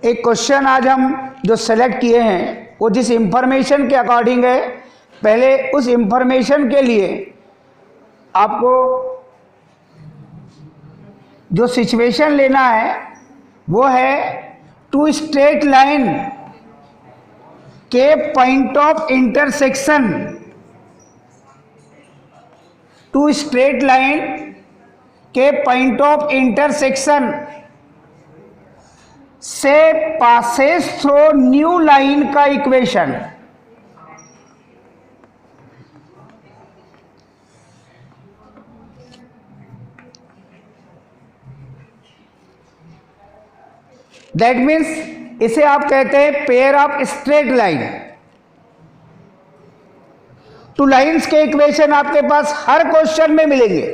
एक क्वेश्चन आज हम जो सेलेक्ट किए हैं वो जिस इंफॉर्मेशन के अकॉर्डिंग है, पहले उस इंफॉर्मेशन के लिए आपको जो सिचुएशन लेना है वो है टू स्ट्रेट लाइन के point of intersection, two straight line के पॉइंट ऑफ इंटरसेक्शन से पासेस थ्रू न्यू लाइन का इक्वेशन। दैट मीन्स इसे आप कहते हैं pair of straight line. Two lines के इक्वेशन आपके पास हर क्वेश्चन में मिलेंगे।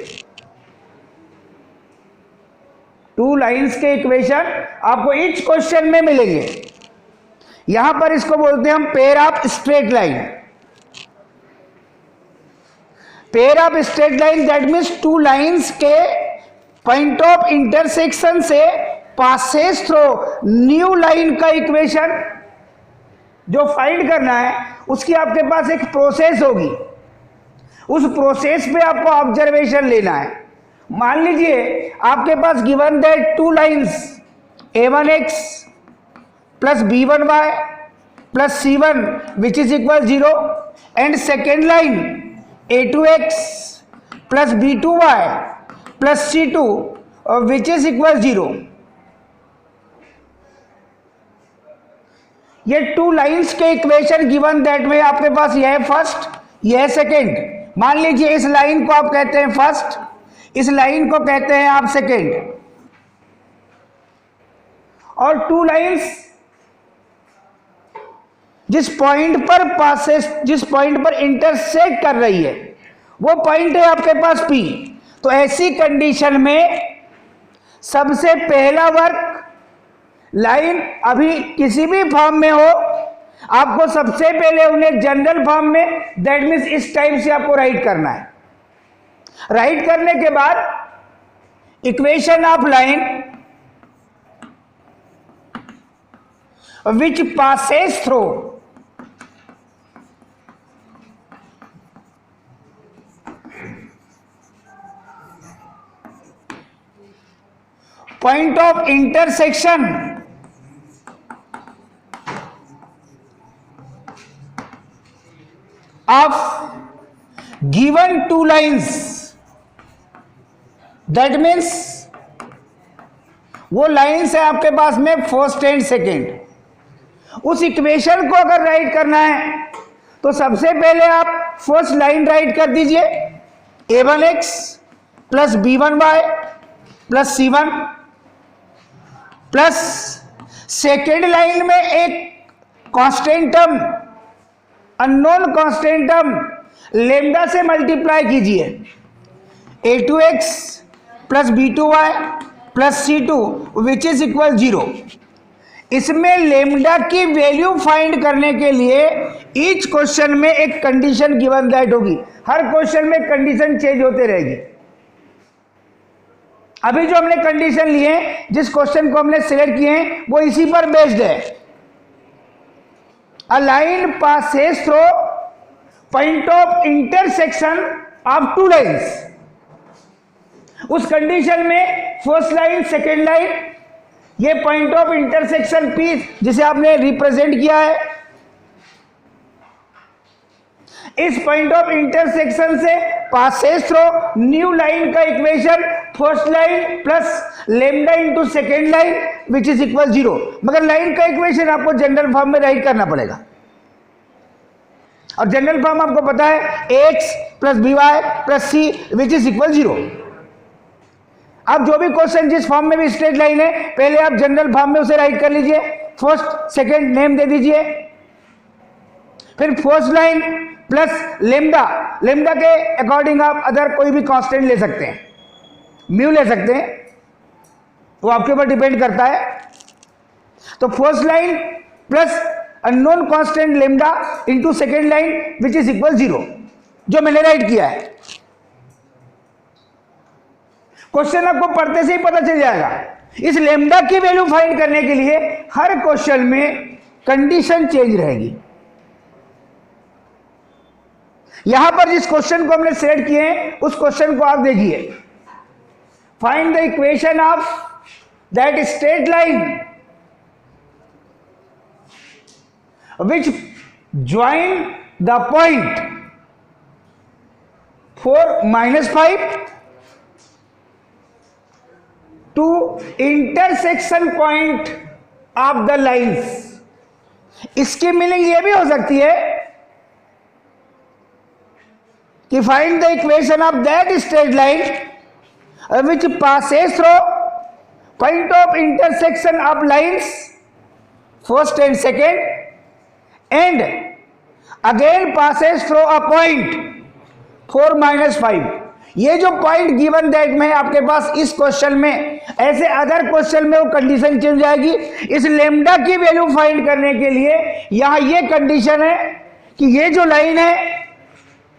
टू लाइंस के इक्वेशन आपको ईच क्वेश्चन में मिलेंगे। यहां पर इसको बोलते हैं हम pair of straight line. Pair of straight line that means to lines के पॉइंट ऑफ इंटरसेक्शन से पासेस थ्रू न्यू लाइन का इक्वेशन जो फाइंड करना है, उसकी आपके पास एक प्रोसेस होगी। उस प्रोसेस पे आपको ऑब्जर्वेशन लेना है। मान लीजिए आपके पास given that two lines a1x plus b1y plus c1 which is equal 0 and second line a2x plus b2y plus c2 which is equal 0। ये टू लाइंस के इक्वेशन गिवन दैट में आपके पास यह है फर्स्ट, यह है सेकेंड। मान लीजिए इस लाइन को आप कहते हैं फर्स्ट, इस लाइन को कहते हैं आप सेकेंड। और टू लाइंस जिस पॉइंट पर पासेस, जिस पॉइंट पर इंटरसेक्ट कर रही है वो पॉइंट है आपके पास P। तो ऐसी कंडीशन में सबसे पहला वर्क लाइन अभी किसी भी फॉर्म में हो, आपको सबसे पहले उन्हें जनरल फॉर्म में दैट मीन्स इस टाइप से आपको राइट करना है। राइट करने के बाद equation of line which passes through point of intersection of given two lines, that means वो लाइंस है आपके पास में फर्स्ट एंड सेकेंड। उस इक्वेशन को अगर राइट करना है तो सबसे पहले आप फर्स्ट लाइन राइट कर दीजिए a1x plus b1y plus c1 plus second line में एक constant term, unknown constant term lambda से मल्टीप्लाई कीजिए a2x plus b2y plus c2 which is equal 0। इसमें लेमडा की वैल्यू फाइंड करने के लिए ईच क्वेश्चन में एक कंडीशन गिवन दैट होगी। हर क्वेश्चन में कंडीशन चेंज होते रहेगी। अभी जो हमने कंडीशन लिए, जिस क्वेश्चन को हमने सिलेक्ट किए हैं, वो इसी पर बेस्ड है। A line passes through point of intersection of two lines. उस कंडीशन में फर्स्ट लाइन सेकेंड लाइन, ये पॉइंट ऑफ इंटरसेक्शन P जिसे आपने रिप्रेजेंट किया है, इस पॉइंट ऑफ इंटरसेक्शन से पासेस थ्रू न्यू लाइन का equation first line plus lambda into second line which is equal 0। मगर लाइन का इक्वेशन आपको जनरल फॉर्म में राइट करना पड़ेगा। और जनरल फॉर्म आपको पता है ax plus by plus c which is equal 0। आप जो भी क्वेश्चन जिस फॉर्म में भी स्ट्रेट लाइन है, पहले आप जनरल फॉर्म में उसे राइट कर लीजिए, फर्स्ट सेकेंड नेम दे दीजिए, फिर first line plus lambda, lambda के अकॉर्डिंग आप अदर कोई भी कांस्टेंट ले सकते हैं, म्यू ले सकते हैं, वो आपके ऊपर डिपेंड करता है। तो first line plus unknown constant lambda into second line which is equal 0, जो मैंने राइट किया है। क्वेश्चन आपको पढ़ते से ही पता चल जाएगा इस लेमडा की वैल्यू फाइंड करने के लिए हर क्वेश्चन में कंडीशन चेंज रहेगी। यहां पर जिस क्वेश्चन को हमने सेलेक्ट किए हैं उस क्वेश्चन को आप देखिए, find the equation of that straight line which join the point 4-5 to intersection point of the lines। इसकी मीनिंग यह भी हो सकती है कि find the equation of that straight line which passes through point of intersection of lines first and second and again passes through a point 4-5। ये जो point given that में है आपके पास इस क्वेश्चन में, ऐसे अदर क्वेश्चन में वो कंडीशन चेंज जाएगी। इस लेमडा की वैल्यू फाइंड करने के लिए यहां ये कंडीशन है कि ये जो लाइन है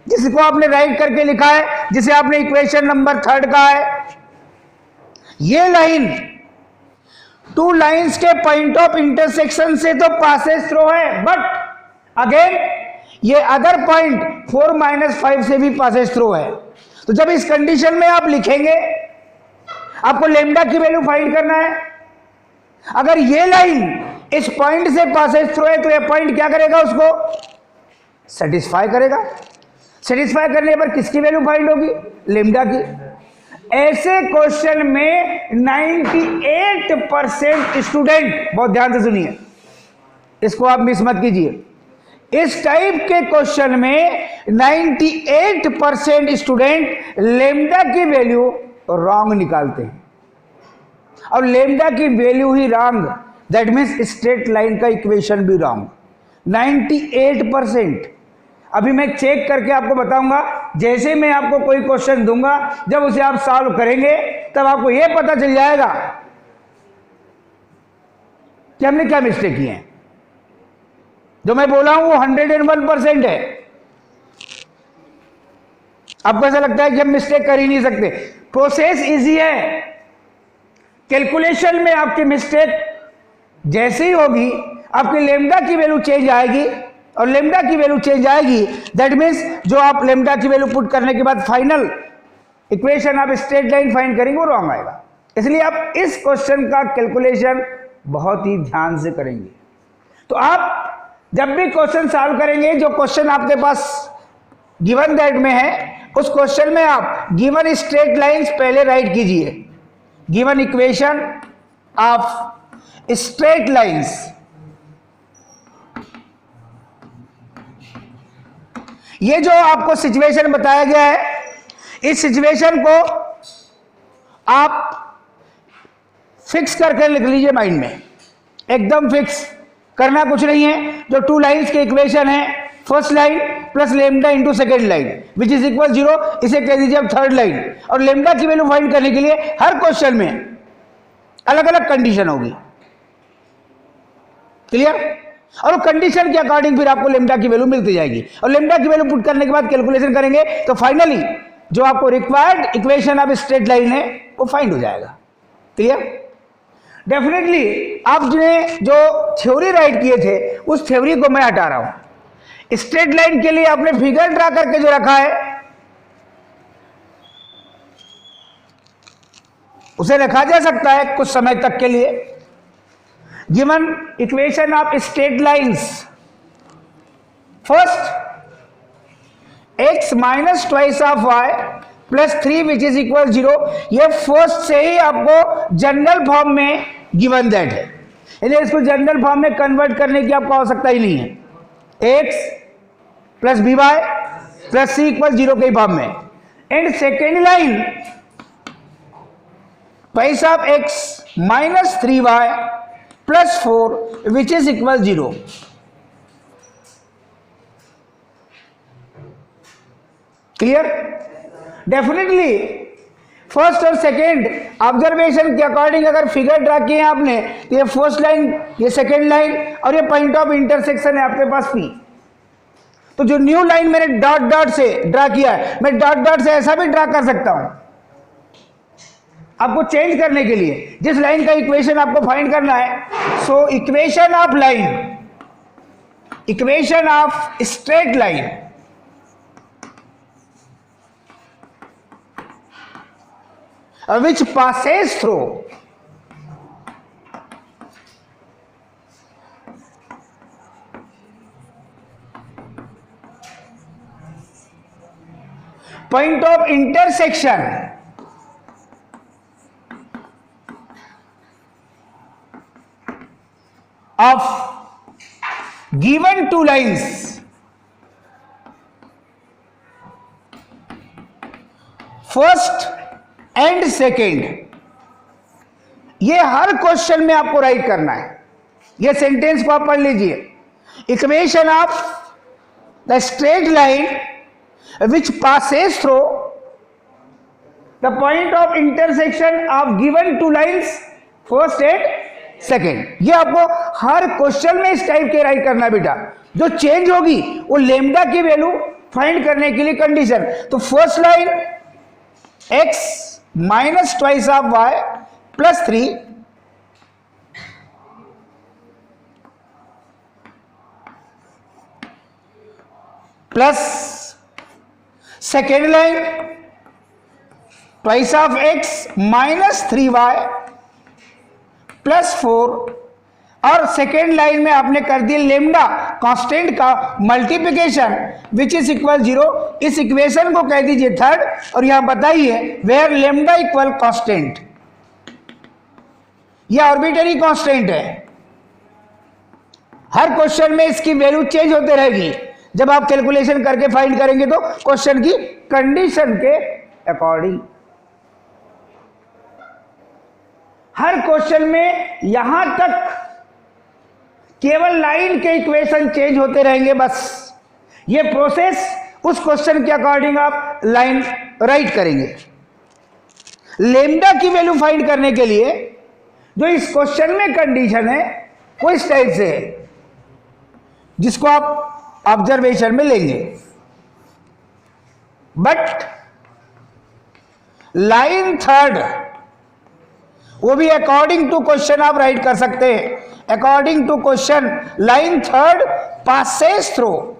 जिसको आपने राइट करके लिखा है, जिसे आपने इक्वेशन नंबर 3 कहा है, ये लाइन टू लाइंस के पॉइंट ऑफ इंटरसेक्शन से तो पासेस थ्रू है, बट अगेन ये अदर पॉइंट 4-5 से भी पासेस थ्रू है। तो जब इस कंडीशन में आप लिखेंगे, आपको लेमडा की वैल्यू फाइंड करना है। अगर ये लाइन इस पॉइंट से पासेस थ्रू है तो ये पॉइंट क्या करेगा, उसको सेटिस्फाई करेगा। सेटिस्फाई करने पर किसकी वैल्यू फाइंड होगी, लेमडा की। ऐसे क्वेश्चन में 98% स्टूडेंट, बहुत ध्यान से सुनिए, इसको आप मिस मत कीजिए, इस टाइप के क्वेश्चन में 98% स्टूडेंट लेमडा की वैल्यू रॉन्ग निकालते हैं। और लेमडा की value he wrong, that means straight line का इक्वेशन भी रॉन्ग। 98%। अभी मैं चेक करके आपको बताऊंगा, जैसे मैं आपको कोई क्वेश्चन दूंगा, जब उसे आप सॉल्व करेंगे तब आपको यह पता चल जाएगा कि हमने क्या मिस्टेक की है। जो मैं बोला हूं वो 101% है। आपको ऐसा लगता है कि हम मिस्टेक कर ही नहीं सकते, प्रोसेस इजी है। कैलकुलेशन में आपकी मिस्टेक जैसे ही होगी, आपकी लेमडा की वैल्यू चेंज आएगी, और लेमडा की वैल्यू चेंज आएगी दैट मीन्स जो आप लेमडा की वैल्यू पुट करने के बाद फाइनल इक्वेशन आप स्ट्रेट लाइन फाइंड करेंगे वो रॉन्ग आएगा। इसलिए आप इस क्वेश्चन का कैलकुलेशन बहुत ही ध्यान से करेंगे। तो आप जब भी क्वेश्चन सॉल्व करेंगे, जो क्वेश्चन आपके पास गिवन दैट में है, उस क्वेश्चन में आप गिवन स्ट्रेट लाइंस पहले राइट कीजिए। Given equation of straight lines, ये जो आपको सिचुएशन बताया गया है, इस सिचुएशन को आप फिक्स करके लिख लीजिए माइंड में, एकदम फिक्स करना कुछ नहीं है। जो टू लाइंस के इक्वेशन है, first line plus lambda into second line which is equal 0, इसे कह दीजिए अब थर्ड लाइन। और लेमडा की वैल्यू फाइंड करने के लिए हर क्वेश्चन में अलग अलग कंडीशन होगी। क्लियर? और कंडीशन के अकॉर्डिंग फिर आपको लेमडा की वैल्यू मिलती जाएगी, और लेमडा की वैल्यू पुट करने के बाद कैलकुलेशन करेंगे तो फाइनली जो आपको required equation of straight line है वो फाइंड हो जाएगा। क्लियर? डेफिनेटली आपने जो थ्योरी राइट किए थे उस थ्योरी को मैं हटा रहा हूं। स्ट्रेट लाइन के लिए आपने फिगर ड्रा करके जो रखा है उसे रखा जा सकता है कुछ समय तक के लिए। Given equation of straight lines, first x minus twice of y plus 3 which is equal 0, ये फर्स्ट से ही आपको जनरल फॉर्म में गिवन दैट है, यानी इसको जनरल फॉर्म में कन्वर्ट करने की आपको आवश्यकता ही नहीं है। x plus b y plus c equal 0 के फॉर्म में। And second line twice of x minus 3y plus 4 which is equal 0। Clear? Definitely first और सेकेंड ऑब्जर्वेशन के अकॉर्डिंग अगर फिगर ड्रा किए आपने तो ये फर्स्ट लाइन, ये सेकेंड लाइन, और ये पॉइंट ऑफ इंटरसेक्शन है आपके पास P। तो जो न्यू लाइन मैंने डॉट डॉट से ड्रा किया है, मैं डॉट डॉट से ऐसा भी ड्रा कर सकता हूं। आपको चेंज करने के लिए, जिस लाइन का इक्वेशन आपको फाइंड करना है, so equation of line, equation of straight line which passes through point of intersection of given two lines first and second, ये हर क्वेश्चन में आपको राइट करना है। ये सेंटेंस को आप पढ़ लीजिए, equation of the straight line which passes through the point of intersection of given two lines first and second. ये आपको हर क्वेश्चन में इस टाइप के राइट करना है बेटा। जो चेंज होगी वो लेमडा की वैल्यू फाइंड करने के लिए कंडीशन। तो first line x minus twice of y plus 3 plus second line twice of x minus 3y plus 4, और सेकेंड लाइन में आपने कर दिया लेमडा कांस्टेंट का मल्टीप्लिकेशन विच इज इक्वल 0। इस इक्वेशन को कह दीजिए थर्ड, और यहां बताइए वेयर लेमडा इक्वल कांस्टेंट, यह आर्बिट्रेरी कांस्टेंट है। हर क्वेश्चन में इसकी वैल्यू चेंज होते रहेगी। जब आप कैलकुलेशन करके फाइंड करेंगे तो क्वेश्चन की कंडीशन के अकॉर्डिंग हर क्वेश्चन में यहां तक केवल लाइन के इक्वेशन चेंज होते रहेंगे बस। ये प्रोसेस उस क्वेश्चन के अकॉर्डिंग आप लाइन राइट करेंगे। लेमडा की वैल्यू फाइंड करने के लिए जो इस क्वेश्चन में कंडीशन है वो इस टाइप से है, जिसको आप ऑब्जर्वेशन में लेंगे। बट लाइन थर्ड वो भी अकॉर्डिंग टू क्वेश्चन आप राइट कर सकते हैं। According to question line third passes through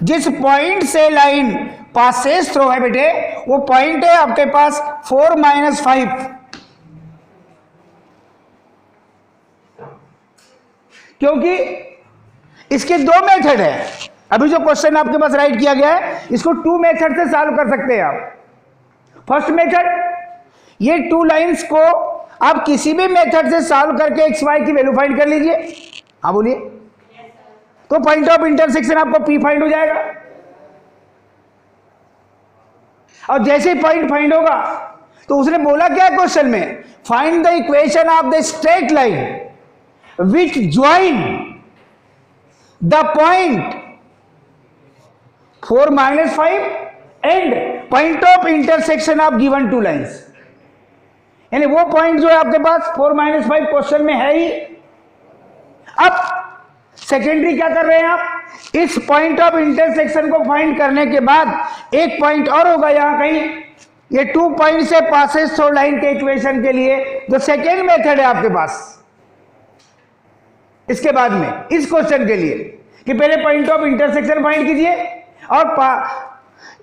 जिस पॉइंट से लाइन पासेस थ्रू है बेटे, वो पॉइंट है आपके पास 4 - 5। क्योंकि इसके दो मेथड है। अभी जो क्वेश्चन आपके पास राइट किया गया है इसको 2 मेथड से सॉल्व कर सकते हैं आप। फर्स्ट मेथड, ये 2 लाइंस को आप किसी भी मेथड से सॉल्व करके एक्स वाई की वैल्यू फाइंड कर लीजिए। हाँ बोलिए। तो पॉइंट ऑफ इंटरसेक्शन आपको पी फाइंड हो जाएगा, और जैसे ही पॉइंट फाइंड होगा तो उसने बोला क्या क्वेश्चन में, find the equation of the straight line which join the point 4 - 5 and point of intersection of given two lines. यानी वो पॉइंट जो है आपके पास 4 - 5 क्वेश्चन में है ही। अब सेकेंडरी क्या कर रहे हैं आप, इस पॉइंट ऑफ इंटरसेक्शन को फाइंड करने के बाद एक पॉइंट और होगा यहां कहीं, ये 2 पॉइंट से पासेस थ्रू लाइन के इक्वेशन के लिए जो सेकेंड मेथड है आपके पास इसके बाद में इस क्वेश्चन के लिए, कि पहले पॉइंट ऑफ इंटरसेक्शन फाइंड कीजिए और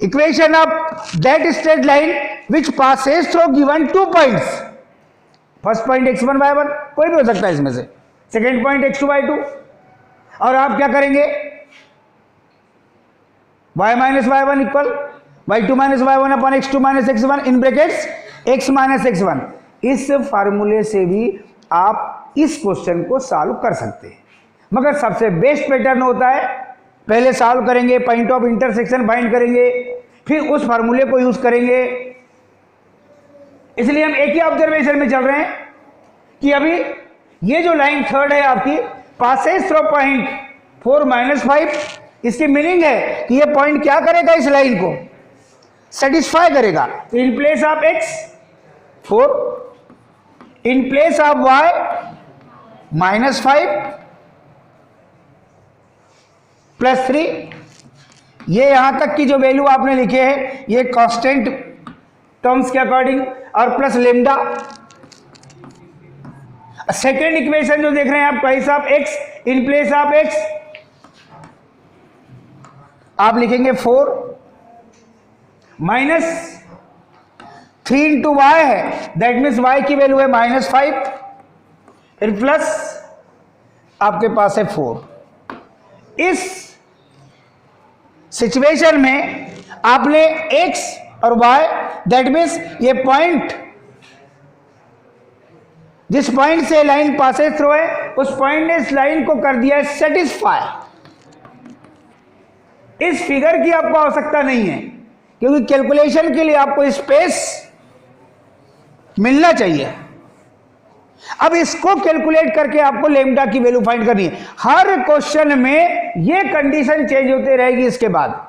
equation of that straight line which passes through given 2 points. First point x1 y1 कोई भी हो सकता है इसमें से, सेकेंड पॉइंट x2 y2, और आप क्या करेंगे y - y1 equal y2 - y1 upon x2 - x1 in brackets x - x1। इस फार्मूले से भी आप इस क्वेश्चन को सॉल्व कर सकते हैं, मगर सबसे बेस्ट पैटर्न होता है पहले सॉल्व करेंगे, पॉइंट ऑफ इंटरसेक्शन फाइंड करेंगे, फिर उस फार्मूले को यूज करेंगे। इसलिए हम एक ही ऑब्जर्वेशन में चल रहे हैं कि अभी ये जो लाइन थर्ड है आपकी पासेस थ्रू पॉइंट 4 - 5, इसकी मीनिंग है कि ये पॉइंट क्या करेगा, इस लाइन को सेटिस्फाई करेगा। इन place of x 4, in place of y -5, plus 3, ये यहां तक की जो वैल्यू आपने लिखे हैं ये कांस्टेंट टर्म्स के अकॉर्डिंग, और प्लस लेमडा। सेकेंड इक्वेशन जो देख रहे हैं आप, price of x in place of x आप लिखेंगे 4 माइनस 3 इंटू वाई है, दैट मीन्स वाई की वैल्यू है -5, फिर प्लस आपके पास है 4। इस सिचुएशन में आपने x और y, दैट मीन्स ये पॉइंट, जिस पॉइंट से लाइन पासेस थ्रू है उस पॉइंट ने इस लाइन को कर दिया है सेटिस्फाई। इस फिगर की आपको आवश्यकता नहीं है, क्योंकि कैलकुलेशन के लिए आपको स्पेस मिलना चाहिए। अब इसको कैलकुलेट करके आपको लेमडा की वैल्यू फाइंड करनी है। हर क्वेश्चन में ये कंडीशन चेंज होते रहेगी। इसके बाद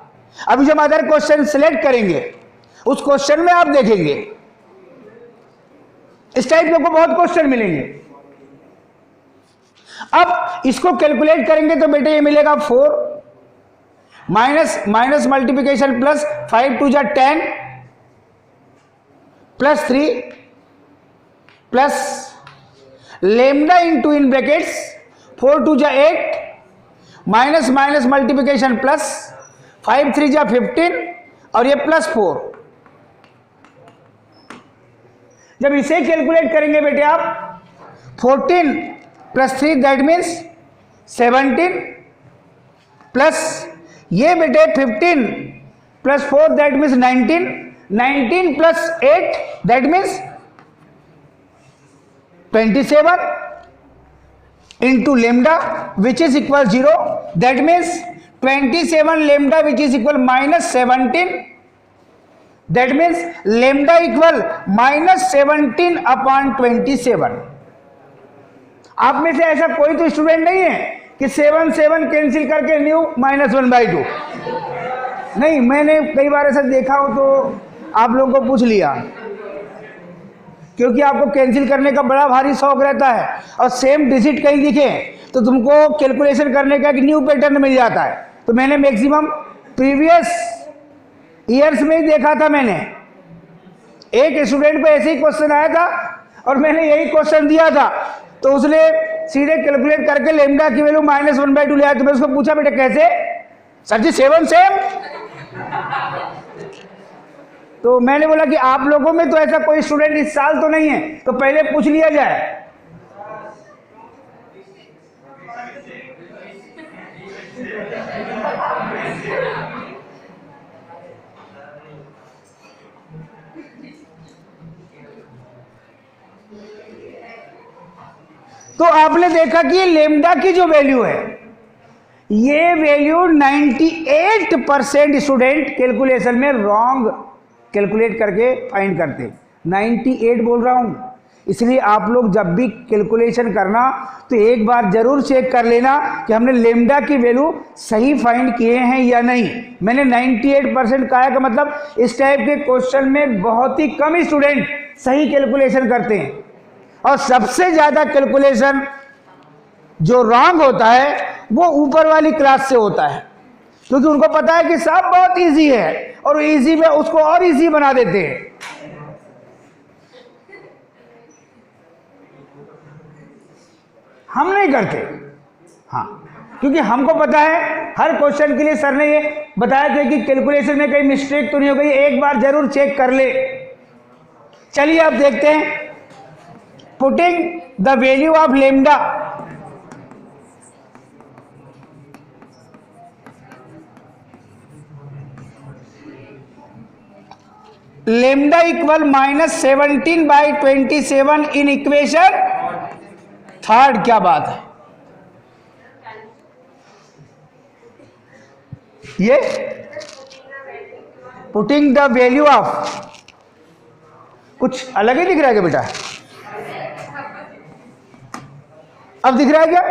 अभी जब अदर क्वेश्चन सिलेक्ट करेंगे उस क्वेश्चन में आप देखेंगे इस टाइप के आपको बहुत क्वेश्चन मिलेंगे। अब इसको कैलकुलेट करेंगे तो बेटे ये मिलेगा 4 माइनस मल्टीप्लिकेशन प्लस 5 2 जा 10 plus 3 plus lambda into in brackets 4 2 जा 8 माइनस मल्टीप्लिकेशन प्लस 5 3 जा 15 और ये प्लस 4। जब इसे कैलकुलेट करेंगे बेटे आप 14 प्लस 3 दैट मीन्स 17 प्लस ये बेटे 15 plus 4 that means 19 plus 8 that means 27 into lambda which is equal 0, that means 27 lambda which is equal -17, that means lambda equal -17 upon 27। आप में से ऐसा कोई तो स्टूडेंट नहीं है कि 7 कैंसिल करके न्यू -1/2। नहीं, मैंने कई बार ऐसा देखा हो तो आप लोगों को पूछ लिया, क्योंकि आपको कैंसिल करने का बड़ा भारी शौक रहता है और सेम डिजिट कहीं दिखे तो तुमको कैलकुलेशन करने का एक न्यू पैटर्न मिल जाता है। तो मैंने मैक्सिमम प्रीवियस ईयर्स में ही देखा था। मैंने एक स्टूडेंट पे ऐसे ही क्वेश्चन आया था और मैंने यही क्वेश्चन दिया था, तो उसने सीधे कैलकुलेट करके लेमडा की वैल्यू -1/2 ले आया। तो मैं उसको पूछा बेटा कैसे? सर जी 7 सेम। तो मैंने बोला कि आप लोगों में तो ऐसा कोई स्टूडेंट इस साल तो नहीं है, तो पहले पूछ लिया जाए। तो आपने देखा कि लेमडा की जो वैल्यू है, ये वैल्यू 98% स्टूडेंट कैलकुलेशन में रॉन्ग कैलकुलेट करके फाइंड करते। 98 बोल रहा हूं, इसलिए आप लोग जब भी कैलकुलेशन करना तो एक बार जरूर चेक कर लेना कि हमने लेमडा की वैल्यू सही फाइंड किए हैं या नहीं। मैंने 98% कहा है, का मतलब इस टाइप के क्वेश्चन में बहुत ही कम स्टूडेंट सही कैलकुलेशन करते हैं, और सबसे ज्यादा कैलकुलेशन जो रॉन्ग होता है वो ऊपर वाली क्लास से होता है, क्योंकि उनको पता है कि सब बहुत इजी है और इजी में उसको और इजी बना देते हैं। हम नहीं करते, हाँ, क्योंकि हमको पता है हर क्वेश्चन के लिए सर ने ये बताया था कि कैलकुलेशन में कहीं मिस्टेक तो नहीं हो गई, एक बार जरूर चेक कर ले। चलिए अब देखते हैं, putting the value of lambda. Lambda equal -17/27 in equation third. क्या बात है, ये पुटिंग द वैल्यू ऑफ, कुछ अलग ही दिख रहा है क्या बेटा? अब दिख रहा है क्या?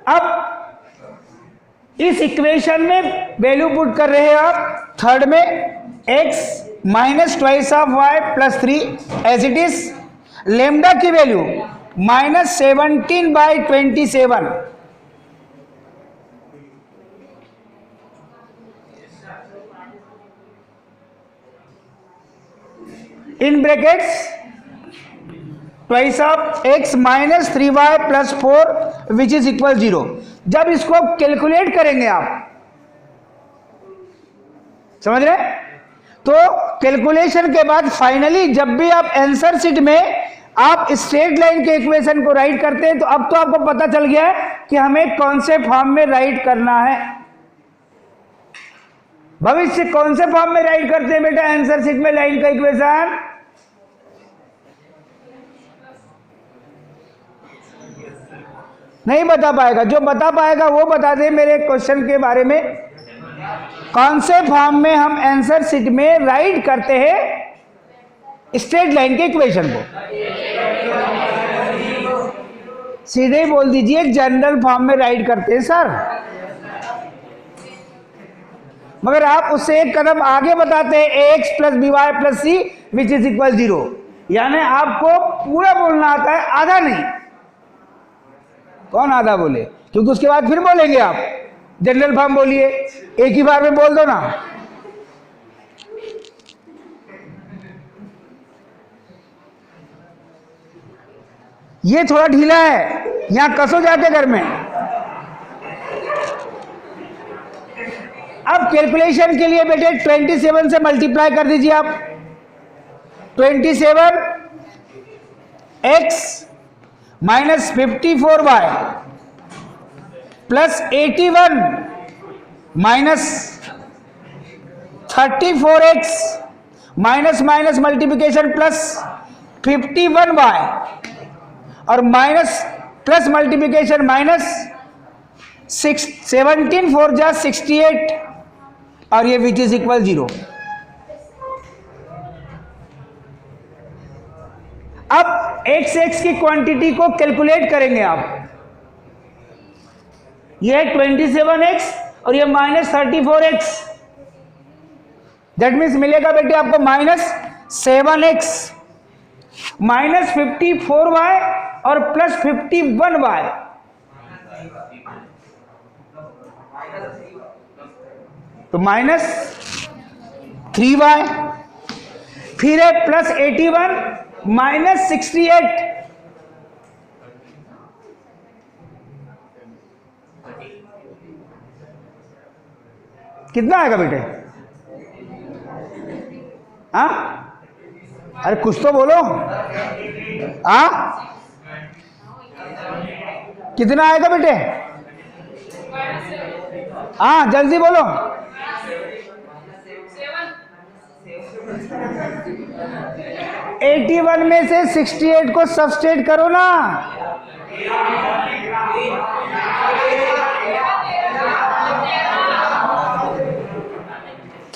अब इस इक्वेशन में वैल्यू पुट कर रहे हैं आप थर्ड में, x minus twice of y plus 3 as it is, lambda की value minus 17/27, in brackets twice of x minus 3y plus 4 which is equal 0। जब इसको कैलकुलेट करेंगे आप, समझ रहे, तो कैलकुलेशन के बाद फाइनली जब भी आप आंसर शीट में आप स्ट्रेट लाइन के इक्वेशन को राइट करते हैं, तो अब तो आपको पता चल गया है कि हमें कौन से फॉर्म में राइट करना है। भविष्य कौन से फॉर्म में राइट करते हैं बेटा आंसर शीट में लाइन का इक्वेशन? नहीं बता पाएगा, जो बता पाएगा वो बता दे मेरे क्वेश्चन के बारे में, कौन से फॉर्म में हम आंसर शीट में राइट करते हैं स्ट्रेट लाइन के इक्वेशन को। सीधे ही बोल दीजिए जनरल फॉर्म में राइट करते हैं सर, मगर आप उससे एक कदम आगे बताते हैं ax plus b y plus c which is equal 0, यानी आपको पूरा बोलना आता है, आधा नहीं। कौन आधा बोले? क्योंकि उसके बाद फिर बोलेंगे आप जनरल फॉर्म बोलिए, एक ही बार में बोल दो ना। ये थोड़ा ढीला है, यहां कसो जाके घर में। अब कैलकुलेशन के लिए बेटे 27 से मल्टीप्लाई कर दीजिए आप। 27 x minus 54y plus 81 minus 34x minus minus multiplication plus 51y और माइनस प्लस मल्टीप्लिकेशन माइनस 17 4 जा 68 और ये विच इज इक्वल 0। अब x की क्वांटिटी को कैलकुलेट करेंगे आप। ये है 27x और ये माइनस 34x, दैट मीन्स मिलेगा बेटे आपको माइनस 7x माइनस 54y और प्लस 51y। तो माइनस 3y, फिर है प्लस 81 माइनस 68, कितना आएगा बेटे? हाँ अरे कुछ तो बोलो। हाँ कितना आएगा बेटे? हाँ जल्दी बोलो। 81 में से 68 को सब्सट्रैक्ट करो ना।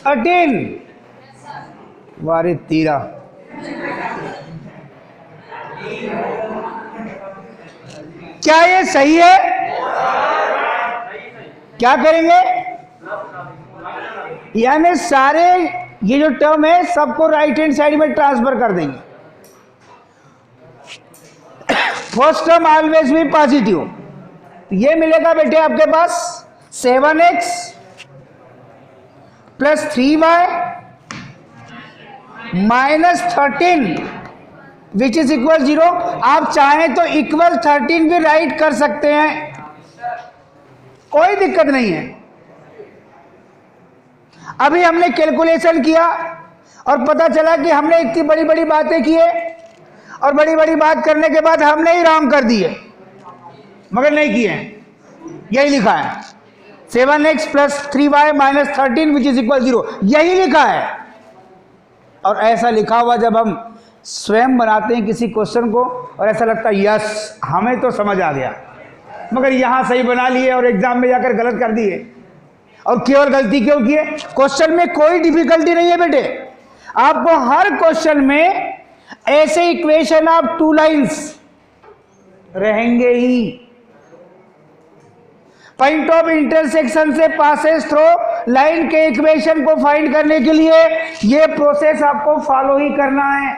$13 वारे 13। क्या ये सही है? क्या करेंगे? यानी सारे ये जो टर्म है सबको राइट हैंड साइड में ट्रांसफर कर देंगे। फर्स्ट टर्म ऑलवेज भी पॉजिटिव, ये मिलेगा बेटे आपके पास 7x plus 3y minus 13 which is equal 0। आप चाहें तो इक्वल 13 भी राइट कर सकते हैं, कोई दिक्कत नहीं है। अभी हमने कैलकुलेशन किया और पता चला कि हमने इतनी बड़ी बड़ी बातें की है और बड़ी बड़ी बात करने के बाद हमने ही रॉन्ग कर दिए, मगर नहीं किए हैं। यही लिखा है 7x plus 3y minus 13 which is equal 0, यही लिखा है। और ऐसा लिखा हुआ जब हम स्वयं बनाते हैं किसी क्वेश्चन को और ऐसा लगता है यस हमें तो समझ आ गया, मगर यहां सही बना लिए और एग्जाम में जाकर गलत कर दिए। और केवल गलती क्यों किए? क्वेश्चन में कोई डिफिकल्टी नहीं है बेटे, आपको हर क्वेश्चन में ऐसे इक्वेशन ऑफ 2 लाइंस रहेंगे ही। पॉइंट ऑफ इंटरसेक्शन से पासेस थ्रू लाइन के इक्वेशन को फाइंड करने के लिए ये प्रोसेस आपको फॉलो ही करना है।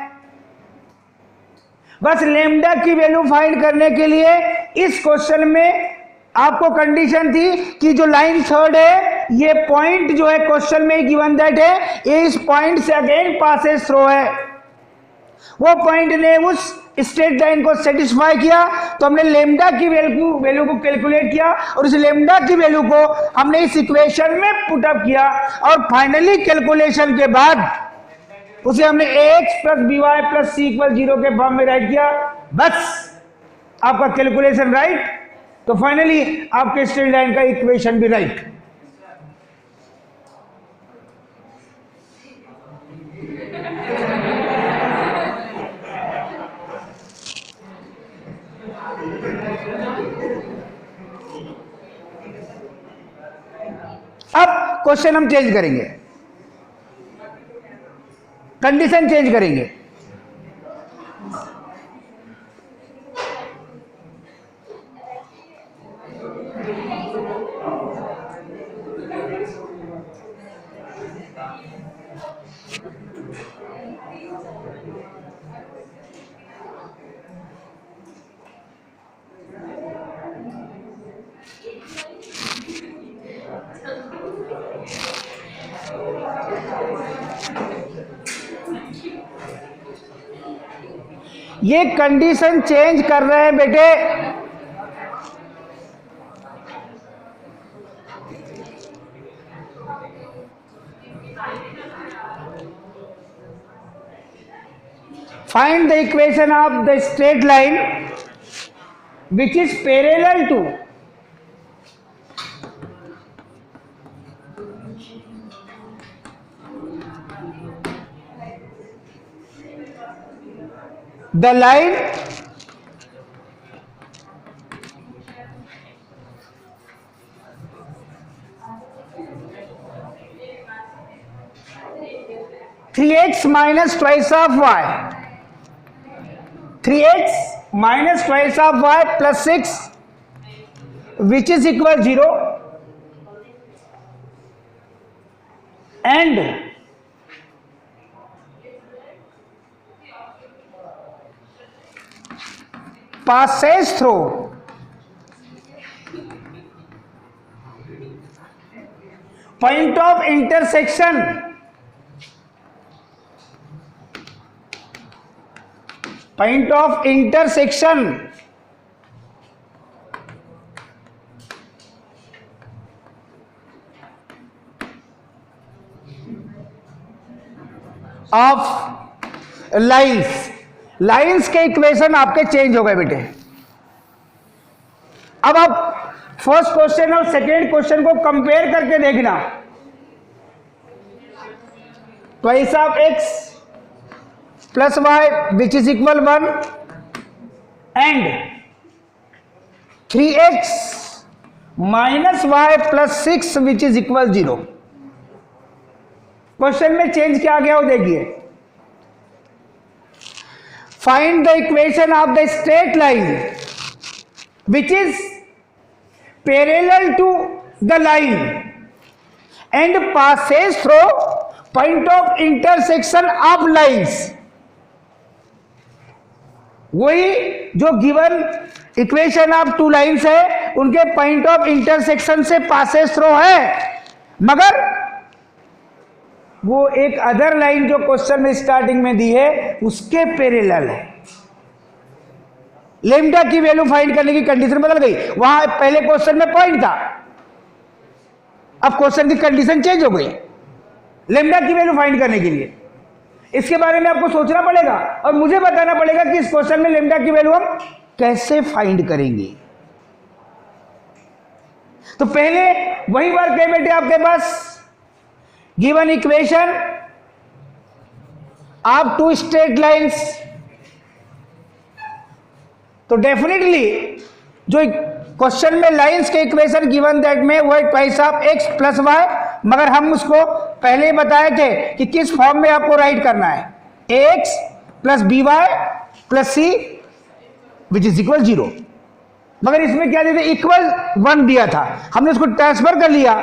बस लेमडा की वैल्यू फाइंड करने के लिए इस क्वेश्चन में आपको कंडीशन थी कि जो लाइन थर्ड है, ये पॉइंट जो है क्वेश्चन में गिवन दैट है, ये इस पॉइंट से अगेन पासेस थ्रू है। वो पॉइंट ने उस स्ट्रेट लाइन को सेटिस्फाई किया, तो हमने लेमडा की वैल्यू को कैलकुलेट किया और उस लेमडा की वैल्यू को हमने इस इक्वेशन में पुट अप किया और फाइनली कैलकुलेशन के बाद उसे हमने ax plus b y plus c equal 0 के फॉर्म में राइट किया। बस आपका कैलकुलेशन राइट, तो फाइनली आपके स्ट्रेट लाइन का इक्वेशन भी राइट। अब क्वेश्चन हम चेंज करेंगे, कंडीशन चेंज करेंगे। ये कंडीशन चेंज कर रहे हैं बेटे। Find the equation of the straight line which is parallel to the line three x minus twice of y, 3x minus twice of y plus 6 which is equal 0 and passes through point of intersection of lines के equation आपके change हो गए बेटे। अब आप first question और second question को compare करके देखना। Twice of x plus y which is equal 1 and 3x minus y plus 6 which is equal 0। Question में चेंज क्या आ गया वो देखिए। Find the equation of the straight line which is parallel to the line and passes through point of intersection of lines. वही जो given equation of two lines है उनके पॉइंट ऑफ इंटरसेक्शन से पासेस थ्रू है, मगर वो एक other line जो क्वेश्चन में स्टार्टिंग में दी है उसके पैरेलल है। लेम्डा की वैल्यू फाइंड करने की कंडीशन बदल गई। वहां पहले क्वेश्चन में पॉइंट था, अब क्वेश्चन की कंडीशन चेंज हो गई लेम्डा की वैल्यू फाइंड करने के लिए। इसके बारे में आपको सोचना पड़ेगा और मुझे बताना पड़ेगा कि इस क्वेश्चन में लेम्डा की वैल्यू हम कैसे फाइंड करेंगे। तो पहले वही वर्क है बेटे आपके पास। Given equation of two straight lines, तो डेफिनेटली जो क्वेश्चन में लाइंस के इक्वेशन गिवन दैट में वो twice of x plus y, मगर हम उसको पहले ही बताए थे कि किस फॉर्म में आपको राइट करना है, ax plus b y plus c which is equal 0। मगर इसमें क्या देते इक्वल 1 दिया था, हमने उसको ट्रांसफर कर लिया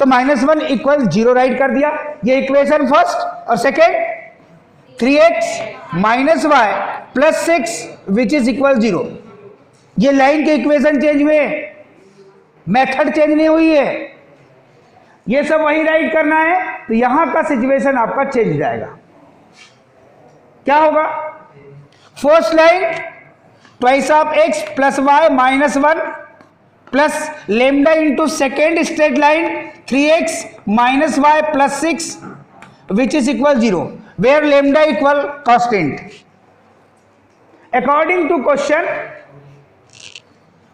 तो -1 इक्वल 0 राइट कर दिया। ये इक्वेशन फर्स्ट और second 3x minus y plus 6 which is equal 0। ये लाइन के इक्वेशन चेंज हुए, मेथड चेंज नहीं हुई है, ये सब वही राइट करना है। तो यहां का सिचुएशन आपका चेंज हो जाएगा। क्या होगा? First line twice of x plus y -1 plus lambda into second straight line 3x minus y plus 6 which is equal 0 where lambda equal constant. According to question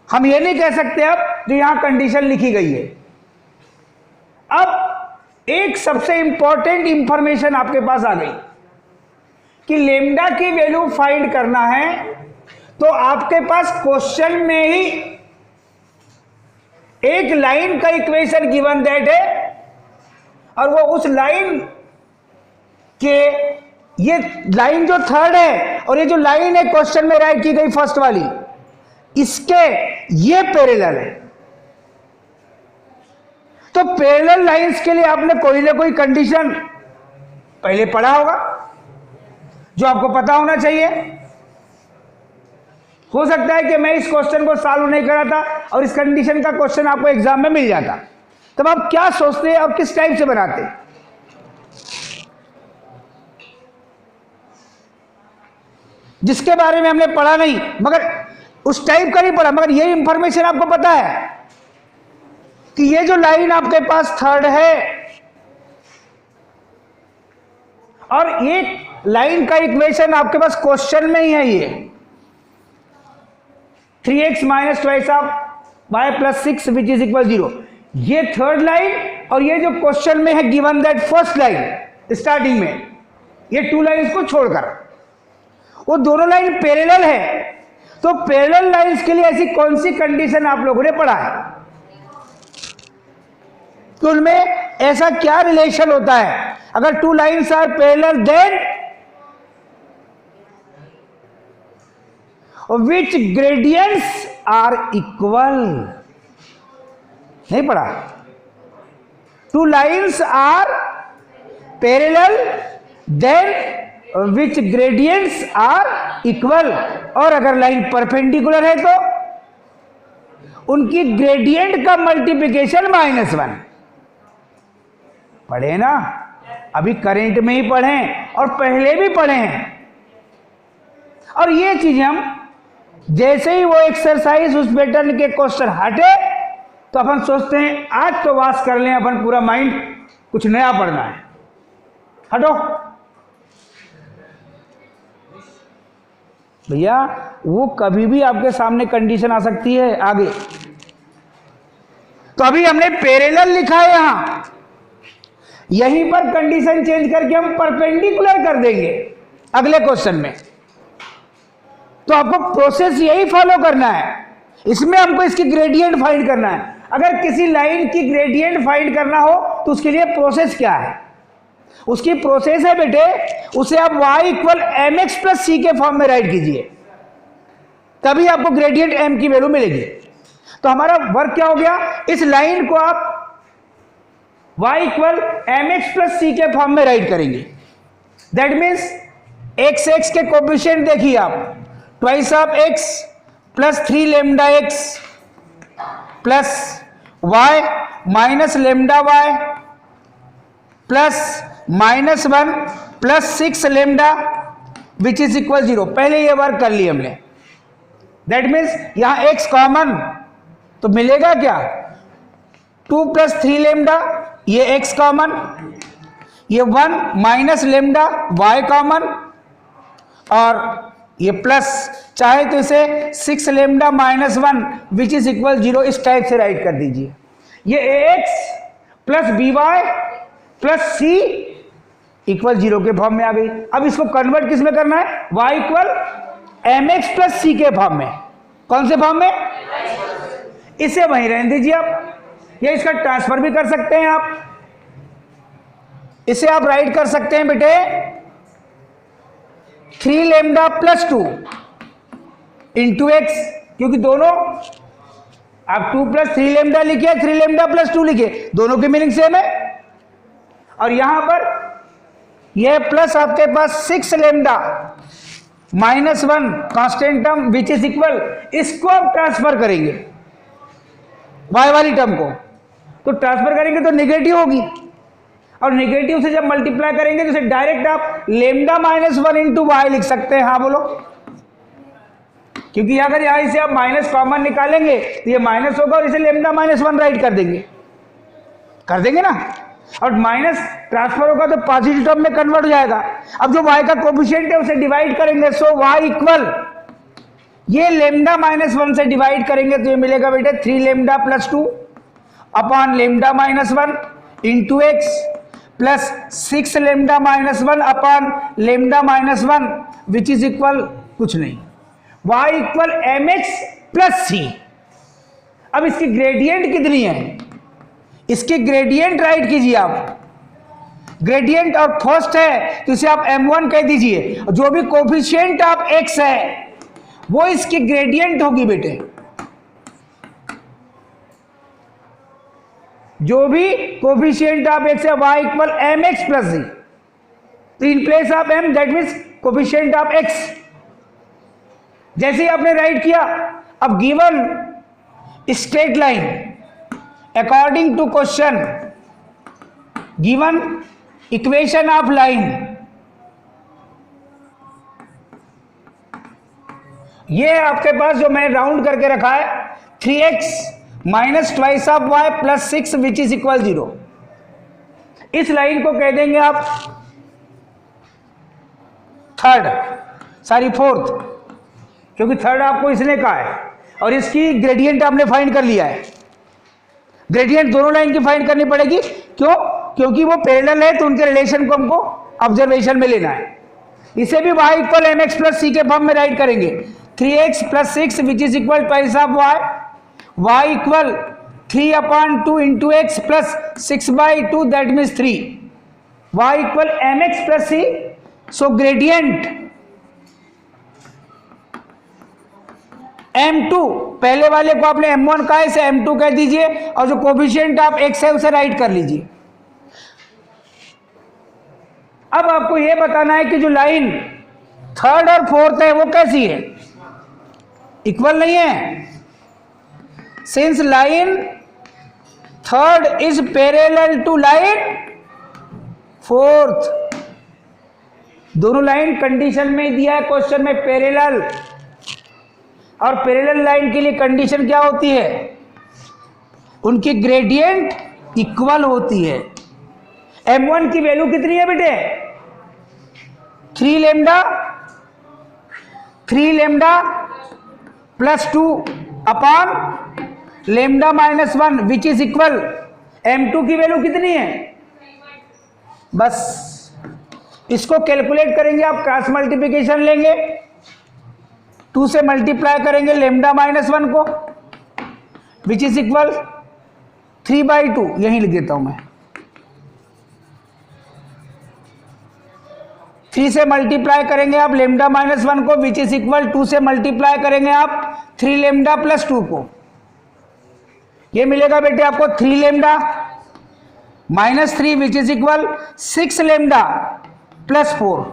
हम ये नहीं कह सकते अब जो यहां कंडीशन लिखी गई है। अब एक सबसे इंपॉर्टेंट इंफॉर्मेशन आपके पास आ गई कि लेमडा की वैल्यू फाइंड करना है, तो आपके पास क्वेश्चन में ही एक लाइन का इक्वेशन गिवन दैट है, और वो उस लाइन के, ये लाइन जो थर्ड है और ये जो लाइन है क्वेश्चन में राइट की गई फर्स्ट वाली, इसके ये पैरेलल है। तो पैरेलल लाइंस के लिए आपने कोई ना कोई कंडीशन पहले पढ़ा होगा जो आपको पता होना चाहिए। हो सकता है कि मैं इस क्वेश्चन को सॉल्व नहीं करा था और इस कंडीशन का क्वेश्चन आपको एग्जाम में मिल जाता, तब आप क्या सोचते हैं और किस टाइप से बनाते हैं? जिसके बारे में हमने पढ़ा नहीं, मगर उस टाइप का नहीं पढ़ा, मगर ये इंफॉर्मेशन आपको पता है कि ये जो लाइन आपके पास थर्ड है और एक लाइन का इक्वेशन आपके पास क्वेश्चन में ही है, ये 3x minus twice of y plus 6 which is equal 0, ये थर्ड लाइन और ये जो क्वेश्चन में है given that first line starting में, ये टू लाइन्स को छोड़कर वो दोनों लाइन पैरेलल है। तो पैरेलल लाइंस के लिए ऐसी कौन सी कंडीशन आप लोगों ने पढ़ा है? तो उनमें ऐसा क्या रिलेशन होता है? अगर two lines are parallel then which gradients are equal. नहीं पढ़ा? Two lines are parallel then which gradients are equal, और अगर लाइन परपेंडिकुलर है तो उनकी ग्रेडियंट का मल्टीप्लिकेशन -1। पढ़े ना? अभी करंट में ही पढ़े और पहले भी पढ़े हैं। और ये चीज हम जैसे ही वो एक्सरसाइज उस पैटर्न के क्वेश्चन हटे तो अपन सोचते हैं आज तो वाश कर लें अपन पूरा माइंड, कुछ नया पढ़ना है। हटो भैया, वो कभी भी आपके सामने कंडीशन आ सकती है आगे। तो अभी हमने पैरेलल लिखा है यहां, यहीं पर कंडीशन चेंज करके हम परपेंडिकुलर कर देंगे अगले क्वेश्चन में। तो आपको प्रोसेस यही फॉलो करना है। इसमें हमको इसकी ग्रेडियंट फाइंड करना है। अगर किसी लाइन की ग्रेडियंट फाइंड करना हो तो उसके लिए प्रोसेस क्या है? उसकी प्रोसेस है बेटे, उसे आप y equal m x plus c के फॉर्म में राइट कीजिए, तभी आपको ग्रेडियंट m की वैल्यू मिलेगी। तो हमारा वर्क क्या हो गया? इस लाइन को आप y equal m x plus c के फॉर्म में राइट करेंगे। दैट मीन्स एक्स एक्स के कोएफिशिएंट देखिए आप, twice of x plus 3 lambda x plus y minus lambda y plus -1 plus 6 lambda which is equal 0। पहले ये वर्क कर लिया हमने। दैट मीन्स यहां x कॉमन, तो मिलेगा क्या? 2 प्लस 3 लेमडा, ये x कॉमन, ये 1 माइनस लेमडा y कॉमन, और ये प्लस चाहे तो इसे 6 लेमडा -1 विच इज इक्वल 0 इस टाइप से राइट कर दीजिए। ये ax plus by plus c equal 0 के फॉर्म में आ गई। अब इसको कन्वर्ट किस में करना है? y equal m x plus c के फॉर्म में। कौन से फॉर्म में? इसे वहीं रहने दीजिए आप, या इसका ट्रांसफर भी कर सकते हैं आप। इसे आप राइट कर सकते हैं बेटे 3 लेमडा प्लस 2 इंटू एक्स, क्योंकि दोनों आप 2 प्लस 3 लेमडा लिखिए, 3 लेमडा प्लस 2 लिखिए, दोनों की मीनिंग सेम है। और यहां पर यह प्लस आपके पास 6 lambda minus 1 constant term which is equal, इसको आप ट्रांसफर करेंगे y वाली टर्म को, तो ट्रांसफर करेंगे तो नेगेटिव होगी, और नेगेटिव से जब मल्टीप्लाई करेंगे तो इसे डायरेक्ट आप लेमडा माइनस 1 इंटू वाई लिख सकते हैं। हाँ बोलो, क्योंकि अगर यहां से आप माइनस कॉमन निकालेंगे तो ये माइनस होगा और इसे लेमडा माइनस 1 राइट कर देंगे ना, और माइनस ट्रांसफर होगा तो पॉजिटिव टर्म में कन्वर्ट हो जाएगा। अब जो y का कोफिशिएंट है उसे डिवाइड करेंगे, सो y इक्वल ये लेमडा माइनस 1 से डिवाइड करेंगे तो ये मिलेगा बेटे 3 lambda plus 2 upon lambda minus 1 into x plus 6 lambda minus 1 upon lambda minus 1 which is equal कुछ नहीं, y equal m x plus c. अब इसकी ग्रेडियंट कितनी है, इसकी ग्रेडियंट राइट कीजिए आप, ग्रेडियंट और फर्स्ट है तो इसे आप m1 कह दीजिए, जो भी कोफिशिएंट आप x है वो इसकी ग्रेडियंट होगी बेटे, जो भी कोफिशिएंट आप x है y equal m x plus c, तो in place of m that means coefficient of x। जैसे ही आपने राइट किया, अब given straight line according to question, given equation of line, ये आपके पास जो मैंने राउंड करके रखा है 3x minus twice of y plus 6 which is equal 0। इस लाइन को कह देंगे आप फोर्थ, क्योंकि थर्ड आपको इसने कहा है, और इसकी ग्रेडियंट आपने फाइंड कर लिया है। ग्रेडियंट दोनों लाइन की फाइंड करनी पड़ेगी, क्यों? क्योंकि वो पैरेलल है तो उनके रिलेशन को हमको ऑब्जर्वेशन में लेना है। इसे भी y equal m x plus c के फॉर्म में राइट करेंगे, 3x plus 6 which is equal twice of y equal 3 upon 2 into x plus 6/2 that means 3, y equal m x plus c. So gradient m2, पहले वाले को आपने m1 कहा, इसे m2 कह दीजिए, और जो कोफिशिएंट आप x है उसे राइट कर लीजिए। अब आपको यह बताना है कि जो लाइन थर्ड और फोर्थ है वो कैसी है, इक्वल नहीं है। Since line third is parallel to line fourth, दोनों लाइन कंडीशन में दिया है क्वेश्चन में पैरेलल, और पैरेलल लाइन के लिए कंडीशन क्या होती है, उनकी ग्रेडियंट इक्वल होती है। m1 की वैल्यू कितनी है बेटे, 3 lambda plus 2 upon lambda minus 1 which is equal, m2 की वैल्यू कितनी है, बस इसको कैलकुलेट करेंगे आप, क्रॉस मल्टीप्लिकेशन लेंगे, 2 से मल्टीप्लाई करेंगे लेमडा माइनस 1 को विच इज इक्वल 3/2, यहीं लिख देता हूं मैं, 3 से मल्टीप्लाई करेंगे आप लेमडा माइनस 1 को विच इज इक्वल 2 से मल्टीप्लाई करेंगे आप 3 लेमडा प्लस 2 को, ये मिलेगा बेटे आपको 3 lambda minus 3 which is equal 6 lambda plus 4।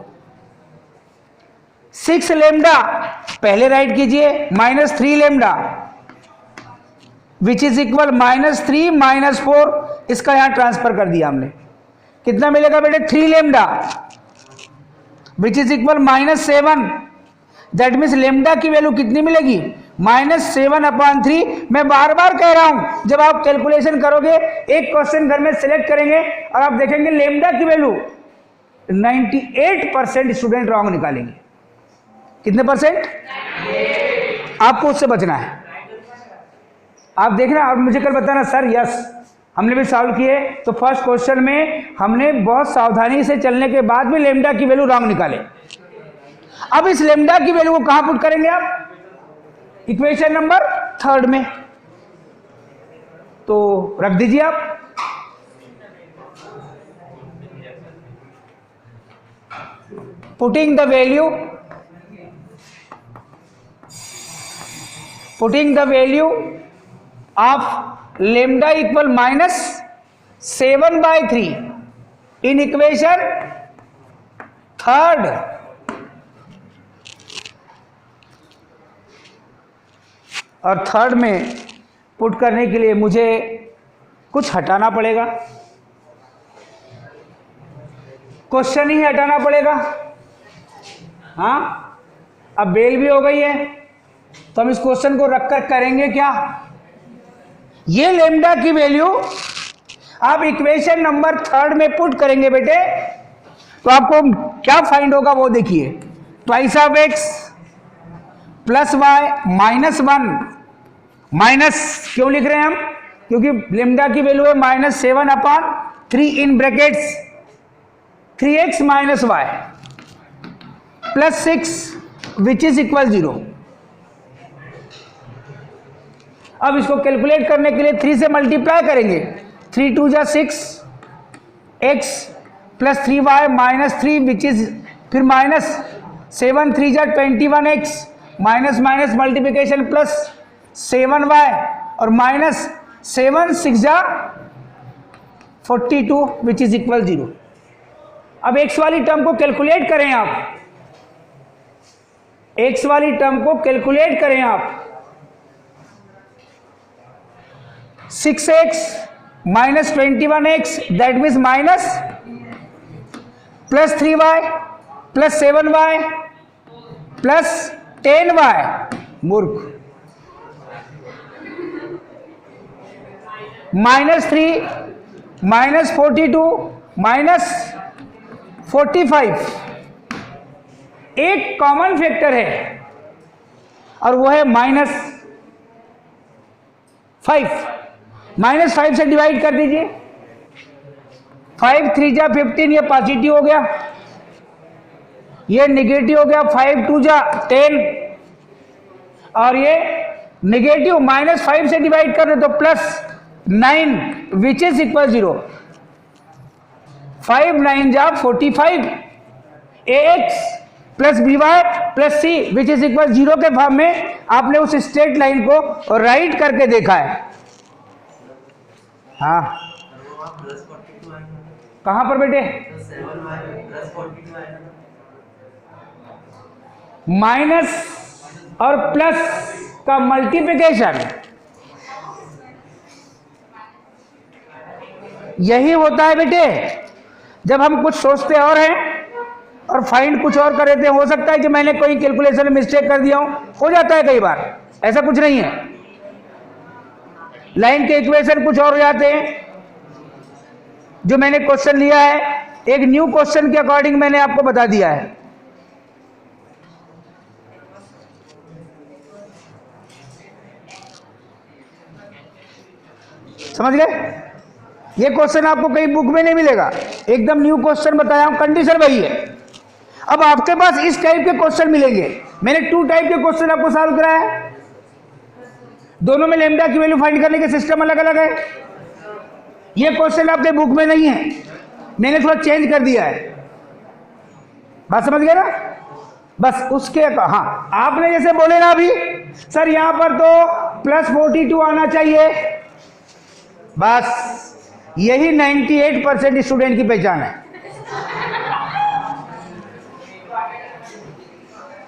6 lambda पहले राइट कीजिए, minus 3 lambda which is equal -3 -4, इसका यहां ट्रांसफर कर दिया हमने, कितना मिलेगा बेटे 3 lambda which is equal -7, that means lambda की वैल्यू कितनी मिलेगी, -7/3। मैं बार बार कह रहा हूं, जब आप कैलकुलेशन करोगे, एक क्वेश्चन घर में सिलेक्ट करेंगे और आप देखेंगे लेमडा की वैल्यू 98% स्टूडेंट रॉन्ग निकालेंगे। कितने परसेंट? आपको उससे बचना है। आप देखना और मुझे कल बताना, सर यस हमने भी सॉल्व किए, तो फर्स्ट क्वेश्चन में हमने बहुत सावधानी से चलने के बाद भी लेमडा की वैल्यू रॉन्ग निकाले। अब इस लेमडा की वैल्यू को कहां पुट करेंगे आप, इक्वेशन नंबर 3 में, तो रख दीजिए आप, putting the value of lambda equal -7/3 in equation third. और थर्ड में पुट करने के लिए मुझे कुछ हटाना पड़ेगा, क्वेश्चन ही हटाना पड़ेगा। हाँ, अब बेल भी हो गई है तो हम इस क्वेश्चन को रखकर करेंगे क्या, ये लेमडा की वैल्यू आप इक्वेशन नंबर थर्ड में पुट करेंगे बेटे, तो आपको क्या फाइंड होगा वो देखिए। Twice of x plus y -1 minus क्यों लिख रहे हैं हम, क्योंकि लेमडा की वैल्यू है -7/3 in brackets 3x - y plus 6 which is equal 0। अब इसको कैलकुलेट करने के लिए 3 से मल्टीप्लाई करेंगे, 3 2 जा 6 x plus 3y -3 which is फिर -7 3 जा 21x minus minus multiplication plus 7y और -7 6 जा 42 विच इज इक्वल 0। अब x वाली टर्म को कैलकुलेट करें आप, x वाली टर्म को कैलकुलेट करें आप, 6x - 21x that means minus plus 3y plus 7y plus 10y, मूर्ख, -3 -42 -45, एक कॉमन फैक्टर है और वो है -5। -5 से डिवाइड कर दीजिए, 5 3 जा 15, ये पॉजिटिव हो गया, ये निगेटिव हो गया, 5 2 जा 10 और ये निगेटिव -5 से डिवाइड कर दे तो +9 विच इज इक्वल 0। 5 9 जा 45, ax plus by plus c which is equal 0 के फॉर्म में आपने उस स्ट्रेट लाइन को राइट करके देखा है। हाँ, कहां पर बेटे, माइनस और प्लस का मल्टीप्लिकेशन यही होता है बेटे जब हम कुछ सोचते और हैं और फाइंड कुछ और कर देते हैं। हो सकता है कि मैंने कोई कैलकुलेशन में मिस्टेक कर दिया हो जाता है कई बार, ऐसा कुछ नहीं है। लाइन के इक्वेशन कुछ और हो जाते हैं, जो मैंने क्वेश्चन लिया है एक न्यू क्वेश्चन के अकॉर्डिंग मैंने आपको बता दिया है। समझ गए, ये क्वेश्चन आपको कहीं बुक में नहीं मिलेगा, एकदम न्यू क्वेश्चन बताया हूं, कंडीशन वही है। अब आपके पास इस टाइप के क्वेश्चन मिलेंगे, मैंने 2 टाइप के क्वेश्चन आपको सॉल्व कराया है, दोनों में लेमडा की वैल्यू फाइंड करने के सिस्टम अलग अलग है। ये क्वेश्चन आपके बुक में नहीं है, मैंने थोड़ा चेंज कर दिया है, बात समझ गए ना। बस उसके हाँ, आपने जैसे बोले ना अभी सर यहां पर तो +42 आना चाहिए, बस यही 98% स्टूडेंट की पहचान है।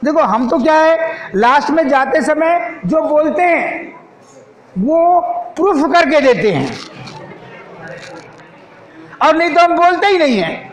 देखो हम तो क्या है, लास्ट में जाते समय जो बोलते हैं वो प्रूफ करके देते हैं, और नहीं तो हम बोलते ही नहीं है।